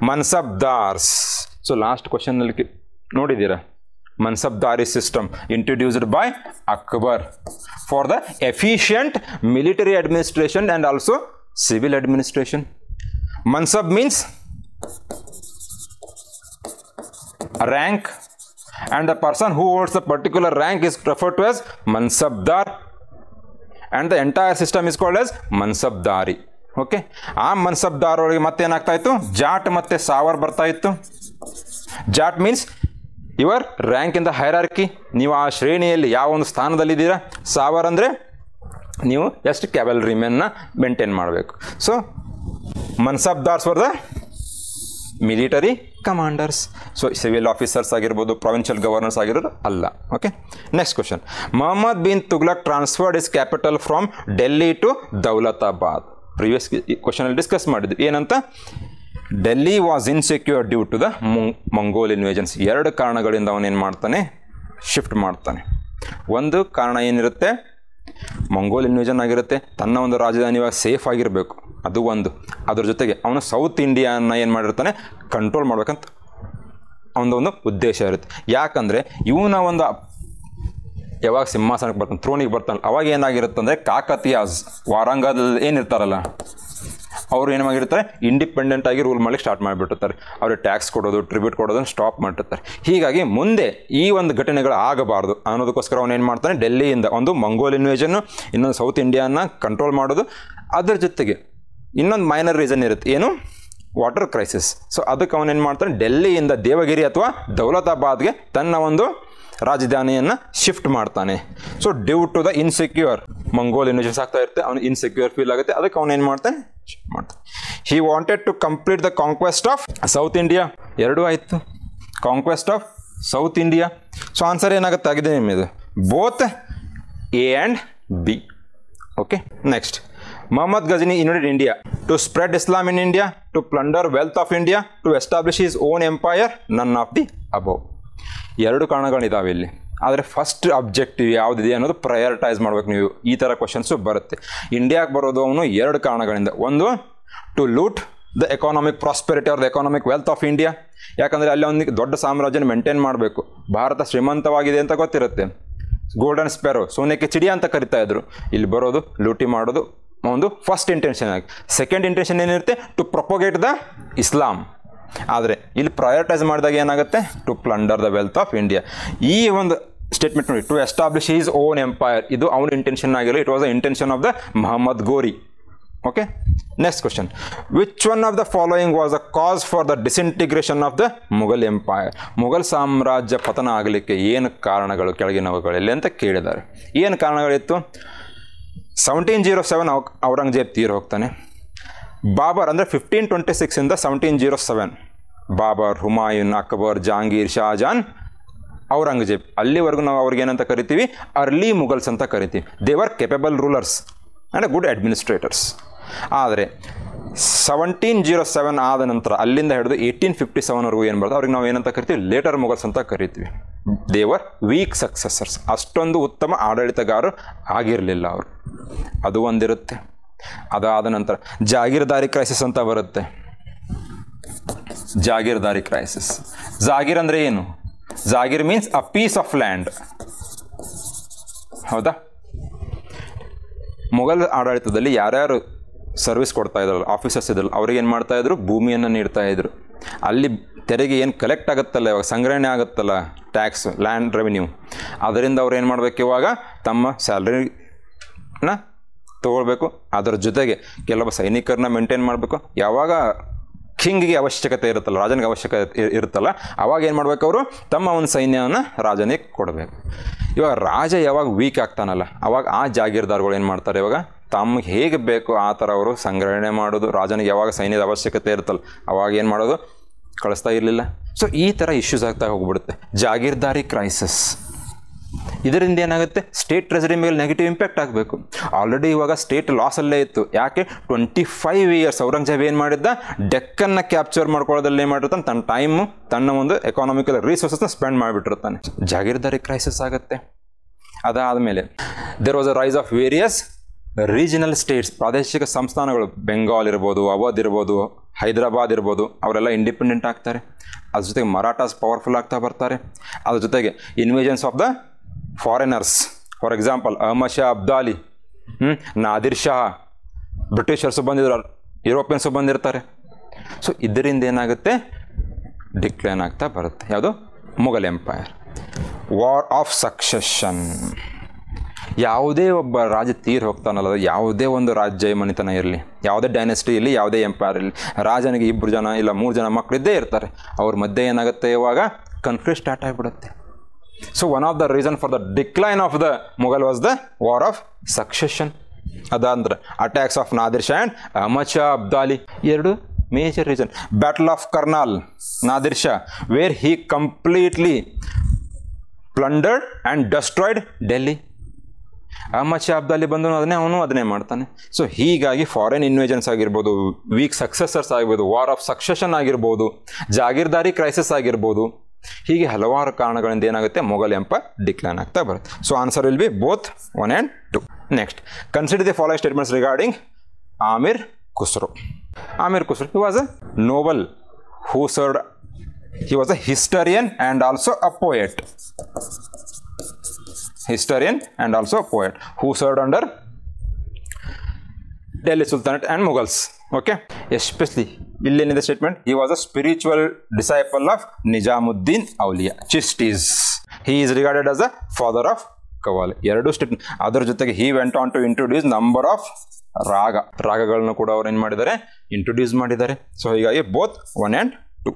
ಮನ್ಸಬ್ದಾರ್ಸ್. So last ಕ್ವಶನ್ನಲ್ಲಿ ನೋಡಿದ್ದೀರಾ, Mansabdari system introduced by Akbar for the efficient military administration and also civil administration. Mansab means rank, and the person who holds the particular rank is referred to as mansabdar, and the entire system is called as mansabdari. Okay, ಆ ಮನ್ಸಬ್ದಾರ್ ಒಳಗೆ ಮತ್ತೆ ಏನಾಗ್ತಾ ಇತ್ತು, ಜಾಟ್ ಮತ್ತು ಸಾವರ್ ಬರ್ತಾ ಇತ್ತು. Jat means your rank in the hierarchy, ನೀವು ಆ ಶ್ರೇಣಿಯಲ್ಲಿ ಯಾವ ಒಂದು ಸ್ಥಾನದಲ್ಲಿದ್ದೀರಾ. ಸಾವರ್ ಅಂದರೆ ನೀವು ಎಷ್ಟು ಕ್ಯಾವೆಲರಿ ಮೆನ್ನ ಮೇಂಟೈನ್ ಮಾಡಬೇಕು. So Mansabdars for the military commanders. So civil officers ಆಗಿರ್ಬೋದು, ಪ್ರೊವಿನ್ಷಿಯಲ್ ಗವರ್ನರ್ಸ್ ಆಗಿರೋದು ಅಲ್ಲ. Okay, next question. Mohammad bin Tughlaq transferred his capital from Delhi to Daulatabad. Previous ಕ್ವಶನಲ್ಲಿ ಡಿಸ್ಕಸ್ ಮಾಡಿದ್ವಿ ಏನಂತ, Delhi was insecure due to the Mongol invasions. ಎರಡು ಕಾರಣಗಳಿಂದ ಅವನೇನು ಮಾಡ್ತಾನೆ, ಶಿಫ್ಟ್ ಮಾಡ್ತಾನೆ. ಒಂದು ಕಾರಣ ಏನಿರುತ್ತೆ, ಮಂಗೋಲ್ ಇನ್ವೇಜನ್ ಆಗಿರುತ್ತೆ, ತನ್ನ ಒಂದು ರಾಜಧಾನಿ ಇವಾಗ ಸೇಫ್ ಆಗಿರಬೇಕು, ಅದು ಒಂದು. ಅದ್ರ ಜೊತೆಗೆ ಅವನು ಸೌತ್ ಇಂಡಿಯಾನ ಏನು ಮಾಡಿರ್ತಾನೆ, ಕಂಟ್ರೋಲ್ ಮಾಡ್ಬೇಕಂತ ಅವನದೊಂದು ಉದ್ದೇಶ ಇರುತ್ತೆ. ಯಾಕಂದರೆ ಇವನ ಒಂದು ಯಾವಾಗ ಸಿಂಹಾಸನಕ್ಕೆ ಬರ್ತಾನೆ, ಥ್ರೋನಿಗೆ ಬರ್ತಾನೆ, ಅವಾಗ ಏನಾಗಿರುತ್ತೆ ಅಂದರೆ ಕಾಕತಿಯಾಸ್ ವಾರಂಗದಲ್ಲಿ ಏನಿರ್ತಾರಲ್ಲ ಅವರು ಏನಾಗಿರ್ತಾರೆ, ಇಂಡಿಪೆಂಡೆಂಟ್ ಆಗಿ ರೂಲ್ ಮಾಡಲಿಕ್ಕೆ ಸ್ಟಾರ್ಟ್ ಮಾಡಿಬಿಟ್ಟಿರ್ತಾರೆ. ಅವ್ರಿಗೆ ಟ್ಯಾಕ್ಸ್ ಕೊಡೋದು, ಟ್ರಿಬ್ಯೂಟ್ ಕೊಡೋದನ್ನು ಸ್ಟಾಪ್ ಮಾಡಿರ್ತಾರೆ. ಹೀಗಾಗಿ ಮುಂದೆ ಈ ಒಂದು ಘಟನೆಗಳು ಆಗಬಾರ್ದು ಅನ್ನೋದಕ್ಕೋಸ್ಕರ ಅವನು ಏನು ಮಾಡ್ತಾನೆ, ಡೆಲ್ಲಿಯಿಂದ ಒಂದು ಮಂಗೋಲ್ ಇನ್ವೇಜನ್ನು, ಇನ್ನೊಂದು ಸೌತ್ ಇಂಡಿಯಾನ ಕಂಟ್ರೋಲ್ ಮಾಡೋದು. ಅದ್ರ ಜೊತೆಗೆ ಇನ್ನೊಂದು ಮೈನರ್ ರೀಸನ್ ಇರುತ್ತೆ, ಏನು, ವಾಟರ್ ಕ್ರೈಸಿಸ್. ಸೊ ಅದಕ್ಕೆ ಅವನೇನು ಮಾಡ್ತಾನೆ, ಡೆಲ್ಲಿಯಿಂದ ದೇವಗಿರಿ ಅಥವಾ ದೌಲತಾಬಾದ್ಗೆ ತನ್ನ ಒಂದು ರಾಜಧಾನಿಯನ್ನು ಶಿಫ್ಟ್ ಮಾಡ್ತಾನೆ. So due to the insecure Mongol invasions ಆಗ್ತಾ ಇರುತ್ತೆ, ಅವನು ಇನ್ಸೆಕ್ಯೂರ್ ಫೀಲ್ ಆಗುತ್ತೆ, ಅದಕ್ಕೆ ಅವನೇನು ಮಾಡ್ತಾನೆ, ಶಿಫ್ಟ್ ಮಾಡ್ತಾನೆ. He wanted to complete the conquest of South India. ಎರಡೂ ಆಯಿತು, conquest of South India. So answer ಏನಾಗುತ್ತೆ ಆಗಿದೆ ನಿಮ್ಮದು, both A and B. Okay, next. Muhammad Ghazni invaded India to spread Islam in India, to plunder wealth of India, to establish his own empire, none of the above. ಎರಡು ಕಾರಣಗಳಿದ್ದಾವೆ ಇಲ್ಲಿ. ಆದರೆ first objective ಯಾವುದಿದೆ ಅನ್ನೋದು prioritise ಮಾಡ್ಬೇಕು ನೀವು. ಈ ಥರ questions ಬರುತ್ತೆ. ಇಂಡಿಯಾಗೆ ಬರೋದು ಅವನು ಎರಡು ಕಾರಣಗಳಿಂದ. ಒಂದು, to loot the economic prosperity or the economic wealth of India. ಯಾಕಂದರೆ ಅಲ್ಲಿ ಅವನಿಗೆ ದೊಡ್ಡ ಸಾಮ್ರಾಜ್ಯನ ಮೇಂಟೈನ್ ಮಾಡಬೇಕು. ಭಾರತ ಶ್ರೀಮಂತವಾಗಿದೆ ಅಂತ ಗೊತ್ತಿರುತ್ತೆ, ಗೋಲ್ಡನ್ ಸ್ಪ್ಯಾರೋ, ಸೋನೆಗೆ ಚಿಡಿಯ ಅಂತ ಕರಿತಾ ಇದ್ರು. ಇಲ್ಲಿ ಬರೋದು ಲೂಟಿ ಮಾಡೋದು ಒಂದು ಫಸ್ಟ್ ಇಂಟೆನ್ಷನ್ ಆಗಿ. ಸೆಕೆಂಡ್ ಇಂಟೆನ್ಷನ್ ಏನಿರುತ್ತೆ, ಟು ಪ್ರೊಪೋಗೇಟ್ ದ ಇಸ್ಲಾಂ. ಆದರೆ ಇಲ್ಲಿ ಪ್ರಯಾರಿಟೈಸ್ ಮಾಡಿದಾಗ ಏನಾಗುತ್ತೆ, to plunder the wealth of India. ಈ ಒಂದು ಸ್ಟೇಟ್ಮೆಂಟ್ ನೋಡಿ, to establish his own empire, ಇದು ಅವನ ಇಂಟೆನ್ಷನ್ ಆಗಿರೋ. It was the intention of the Mohammad Ghori. Okay, next question. Which one of the following was the cause for the disintegration of the Mughal empire. Mughal ಸಾಮ್ರಾಜ್ಯ ಪತನ ಆಗಲಿಕ್ಕೆ ಏನು ಕಾರಣಗಳು ಕೆಳಗಿನವುಗಳಲ್ಲಿ ಅಂತ ಕೇಳಿದ್ದಾರೆ. ಏನು ಕಾರಣಗಳಿತ್ತು? 1707 ಔರಂಗಜೇಬ್ ತೀರು ಹೋಗ್ತಾನೆ. ಬಾಬರ್ ಅಂದರೆ 1526 ಇಂದ 1707 ಬಾಬರ್, ಹುಮಾಯೂನ್, ಅಕ್ಬರ್, ಜಹಾಂಗೀರ್, ಶಾಜಾನ್, ಔರಂಗಜೇಬ್, ಅಲ್ಲಿವರೆಗೂ ನಾವು ಅವ್ರಿಗೇನಂತ ಕರಿತೀವಿ, ಅರ್ಲಿ ಮುಘಲ್ಸ್ ಅಂತ ಕರಿತೀವಿ. They were capable rulers and good administrators. ಆದರೆ 1707 ಆದ ನಂತರ ಅಲ್ಲಿಂದ ಹಿಡಿದು 1857ವರೆಗೂ ಏನು ಬರ್ತದೆ, ಅವ್ರಿಗೆ ನಾವು ಏನಂತ ಕರಿತೀವಿ, ಲೇಟರ್ ಮುಘಲ್ಸ್ ಅಂತ ಕರಿತೀವಿ. ದೇವರ್ ವೀಕ್ ಸಕ್ಸಸರ್ಸ್, ಅಷ್ಟೊಂದು ಉತ್ತಮ ಆಡಳಿತಗಾರರು ಆಗಿರಲಿಲ್ಲ ಅವರು. ಅದು ಒಂದಿರುತ್ತೆ. ಅದಾದ ನಂತರ ಜಾಗೀರ್ದಾರಿ ಕ್ರೈಸಿಸ್ ಅಂತ ಬರುತ್ತೆ. ಜಾಗೀರ್ದಾರಿ ಕ್ರೈಸಿಸ್. ಜಾಗೀರ್ ಅಂದರೆ ಏನು? ಜಾಗೀರ್ means a piece of land. ಹೌದಾ? ಮೊಘಲ್ ಆಡಳಿತದಲ್ಲಿ ಯಾರ್ಯಾರು ಸರ್ವಿಸ್ ಕೊಡ್ತಾ ಇದ್ರಲ್ಲ, ಆಫೀಸರ್ಸ್ ಇದ್ರಲ್ಲ, ಅವ್ರಿಗೆ ಏನು ಮಾಡ್ತಾಯಿದ್ರು, ಭೂಮಿಯನ್ನು ನೀಡ್ತಾ ಇದ್ರು. ಅಲ್ಲಿ ತೆರಿಗೆ ಏನು ಕಲೆಕ್ಟ್ ಆಗುತ್ತಲ್ಲ, ಇವಾಗ ಸಂಗ್ರಹಣೆ ಆಗುತ್ತಲ್ಲ, ಟ್ಯಾಕ್ಸ್, ಲ್ಯಾಂಡ್ ರೆವಿನ್ಯೂ, ಅದರಿಂದ ಅವ್ರು ಏನು ಮಾಡಬೇಕು, ಇವಾಗ ತಮ್ಮ ಸ್ಯಾಲ್ರಿನ ತೊಗೊಳ್ಬೇಕು. ಅದರ ಜೊತೆಗೆ ಕೆಲವು ಸೈನಿಕರನ್ನ ಮೇಂಟೈನ್ ಮಾಡಬೇಕು. ಯಾವಾಗ ಕಿಂಗಿಗೆ ಅವಶ್ಯಕತೆ ಇರುತ್ತಲ್ಲ, ರಾಜನಿಗೆ ಅವಶ್ಯಕತೆ ಇರುತ್ತಲ್ಲ, ಅವಾಗ ಏನು ಮಾಡಬೇಕು, ಅವರು ತಮ್ಮ ಒಂದು ಸೈನ್ಯವನ್ನು ರಾಜನಿಗೆ ಕೊಡಬೇಕು. ಇವಾಗ ರಾಜ ಯಾವಾಗ ವೀಕ್ ಆಗ್ತಾನಲ್ಲ, ಅವಾಗ ಆ ಜಾಗೀರ್ದಾರ್ಗಳು ಏನು ಮಾಡ್ತಾರೆ, ಇವಾಗ ತಮಗೆ ಹೇಗೆ ಬೇಕು ಆ ಥರ ಅವರು ಸಂಗ್ರಹಣೆ ಮಾಡೋದು. ರಾಜನಿಗೆ ಯಾವಾಗ ಸೈನ್ಯದ ಅವಶ್ಯಕತೆ ಇರುತ್ತಲ್ಲ, ಅವಾಗ ಏನು ಮಾಡೋದು, ಕಳಿಸ್ತಾ ಇರಲಿಲ್ಲ. ಸೊ ಈ ಥರ ಇಶ್ಯೂಸ್ ಆಗ್ತಾ ಹೋಗ್ಬಿಡುತ್ತೆ. ಜಾಗೀರ್ದಾರಿ ಕ್ರೈಸಿಸ್. ಇದರಿಂದ ಏನಾಗುತ್ತೆ, ಸ್ಟೇಟ್ ಟ್ರೆಜರಿ ಮೇಲೆ ನೆಗೆಟಿವ್ ಇಂಪ್ಯಾಕ್ಟ್ ಆಗಬೇಕು. ಆಲ್ರೆಡಿ ಇವಾಗ ಸ್ಟೇಟ್ ಲಾಸಲ್ಲೇ ಇತ್ತು. ಯಾಕೆ? 25 ಇಯರ್ಸ್ ಔರಂಗಜೇಬ್ ಏನು ಮಾಡಿದ್ದ, ಡೆಕ್ಕನ್ನು ಕ್ಯಾಪ್ಚರ್ ಮಾಡ್ಕೊಳ್ಳೋದ್ರಲ್ಲಿ ಏನು ಮಾಡಿರ್ತಾನೆ, ತನ್ನ ಟೈಮು, ತನ್ನ ಒಂದು ಎಕಾನಮಿಕಲ್ ರಿಸೋರ್ಸಸ್ನ ಸ್ಪೆಂಡ್ ಮಾಡಿಬಿಟ್ಟಿರ್ತಾನೆ. ಜಾಗೀರ್ದಾರಿ ಕ್ರೈಸಿಸ್ ಆಗುತ್ತೆ. ಅದಾದಮೇಲೆ there was a rise of various regional states, ಪ್ರಾದೇಶಿಕ ಸಂಸ್ಥಾನಗಳು, ಬೆಂಗಾಲ್ ಇರ್ಬೋದು, ಅವಧ್ ಇರ್ಬೋದು, ಹೈದರಾಬಾದ್ ಇರ್ಬೋದು, ಅವರೆಲ್ಲ ಇಂಡಿಪೆಂಡೆಂಟ್ ಆಗ್ತಾರೆ. ಅದ್ರ ಜೊತೆಗೆ ಮರಾಠಾಸ್ ಪವರ್ಫುಲ್ ಆಗ್ತಾ ಬರ್ತಾರೆ. ಅದ್ರ ಜೊತೆಗೆ invasions of the foreigners, for example Ahmad Shah Abdali, Nadir Shah, Britishers ಬಂದಿದ್ರು, ಯುರೋಪಿಯನ್ಸು ಬಂದಿರ್ತಾರೆ. ಸೊ ಇದರಿಂದ ಏನಾಗುತ್ತೆ, ಡಿಕ್ಲೈನ್ ಆಗ್ತಾ ಬರುತ್ತೆ. ಯಾವುದು? Mughal empire. War of succession, ಯಾವುದೇ ಒಬ್ಬ ರಾಜ ತೀರ್ ಹೋಗ್ತಾನಲ್ಲ, ಯಾವುದೇ ಒಂದು ರಾಜ್ಯ ಮನೆತನ ಇರಲಿ, ಯಾವುದೇ ಡೈನೆಸ್ಟಿ ಇರಲಿ, ಯಾವುದೇ ಎಂಪೈರ್ ಇರಲಿ, ರಾಜನಿಗೆ 2 ಜನ ಇಲ್ಲ 3 ಜನ ಮಕ್ಕಳಿದ್ದೇ ಇರ್ತಾರೆ. ಅವ್ರ ಮಧ್ಯೆ ಏನಾಗುತ್ತೆ, ಇವಾಗ ಕಾನ್ಫ್ಲಿಕ್ಟ್ ಸ್ಟಾರ್ಟ್ ಆಗಿಬಿಡುತ್ತೆ. So one of the reason for the decline of the Mughal was the war of succession. ಅದಂದ್ರೆ attacks of Nadir Shah and Ahmad Shah Abdali, 2 major reason. Battle of Karnal, Nadir Shah, where he completely plundered and destroyed Delhi. Ahmad Shah Abdali ಬಂದು ಅದನ್ನೇ ಮಾಡ್ತಾನೆ. So ಹೀಗಾಗಿ foreign invasions ಆಗಿರ್ಬೋದು, weak successors ಆಗಿರ್ಬೋದು, war of succession ಆಗಿರ್ಬೋದು, ಜಾಗೀರ್ದಾರಿ crisis ಆಗಿರ್ಬೋದು, ಹೀಗೆ ಹಲವಾರು ಕಾರಣಗಳಿಂದ ಏನಾಗುತ್ತೆ, ಮೊಘಲ್ ಎಂಪೈರ್ ಡಿಕ್ಲೈನ್ ಆಗ್ತಾ ಬರುತ್ತೆ. So answer will be both 1 and 2. Next, consider the following statements regarding Aamir Khusro. Amir Khusro, he was a noble who served, he was a historian and also a poet. Historian and also a poet who served under Delhi Sultanate and Mughals. Okay, especially in the statement, he was a spiritual disciple of Nizamuddin Awliya, Chishtis. He is regarded as a father of Qawwali. ಎರಡು statement. ಅದರ ಜೊತೆಗೆ he went on to introduce number of ರಾಗಗಳನ್ನು ಕೂಡ ಅವ್ರು ಏನು ಮಾಡಿದ್ದಾರೆ, introduce ಮಾಡಿದ್ದಾರೆ. So ಹೀಗಾಗಿ both 1 and 2.